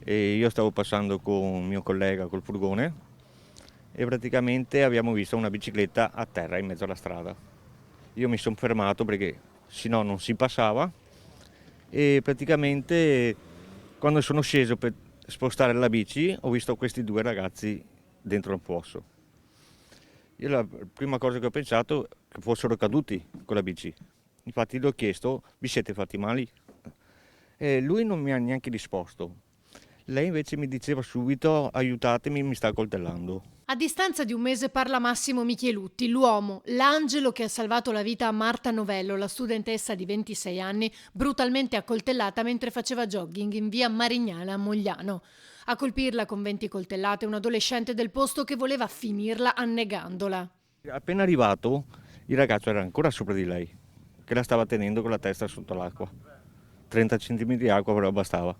e io stavo passando con un mio collega col furgone e praticamente abbiamo visto una bicicletta a terra in mezzo alla strada. Io mi sono fermato perché sennò non si passava e praticamente quando sono sceso per spostare la bici ho visto questi due ragazzi dentro un fosso. Io la prima cosa che ho pensato è che fossero caduti con la bici. Infatti gli ho chiesto, vi siete fatti male? E lui non mi ha neanche risposto. Lei invece mi diceva subito, aiutatemi, mi sta coltellando. A distanza di un mese parla Massimo Michelutti, l'uomo, l'angelo che ha salvato la vita a Marta Novello, la studentessa di 26 anni, brutalmente accoltellata mentre faceva jogging in via Marignana a Mogliano. A colpirla con 20 coltellate un adolescente del posto che voleva finirla annegandola. Appena arrivato, il ragazzo era ancora sopra di lei, che la stava tenendo con la testa sotto l'acqua. 30 cm di acqua però bastava.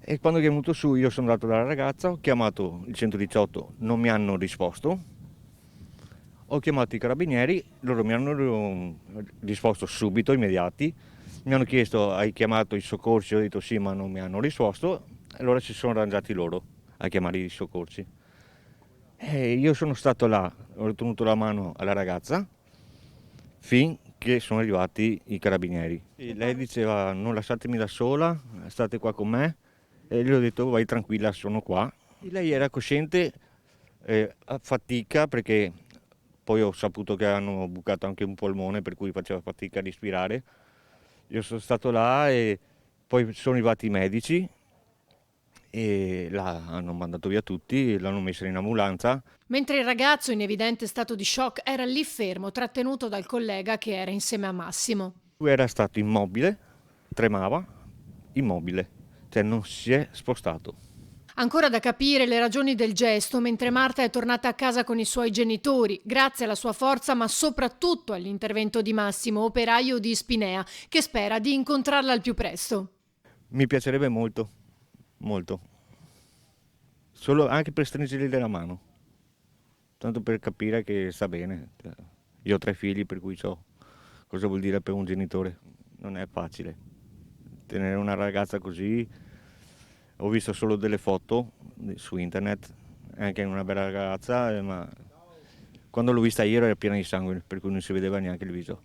E quando è venuto su io sono andato dalla ragazza, ho chiamato il 118, non mi hanno risposto. Ho chiamato i carabinieri, loro mi hanno risposto subito, immediati. Mi hanno chiesto, hai chiamato i soccorsi? Ho detto sì, ma non mi hanno risposto. Allora si sono arrangiati loro a chiamare i soccorsi. E io sono stato là, ho tenuto la mano alla ragazza finché sono arrivati i carabinieri. E lei diceva non lasciatemi da sola, state qua con me. E gli ho detto vai tranquilla, sono qua. E lei era cosciente, a fatica perché poi ho saputo che hanno bucato anche un polmone per cui faceva fatica a respirare. Io sono stato là e poi sono arrivati i medici e hanno mandato via tutti, l'hanno messa in ambulanza. Mentre il ragazzo, in evidente stato di shock, era lì fermo, trattenuto dal collega che era insieme a Massimo. Lui era stato immobile, tremava, immobile, cioè non si è spostato. Ancora da capire le ragioni del gesto, mentre Marta è tornata a casa con i suoi genitori, grazie alla sua forza, ma soprattutto all'intervento di Massimo, operaio di Ispinea, che spera di incontrarla al più presto. Mi piacerebbe molto, molto, solo anche per stringergli la mano, tanto per capire che sta bene. Io ho 3 figli, per cui so cosa vuol dire per un genitore. Non è facile tenere una ragazza così. Ho visto solo delle foto su internet, è anche una bella ragazza, ma quando l'ho vista ieri era piena di sangue, per cui non si vedeva neanche il viso.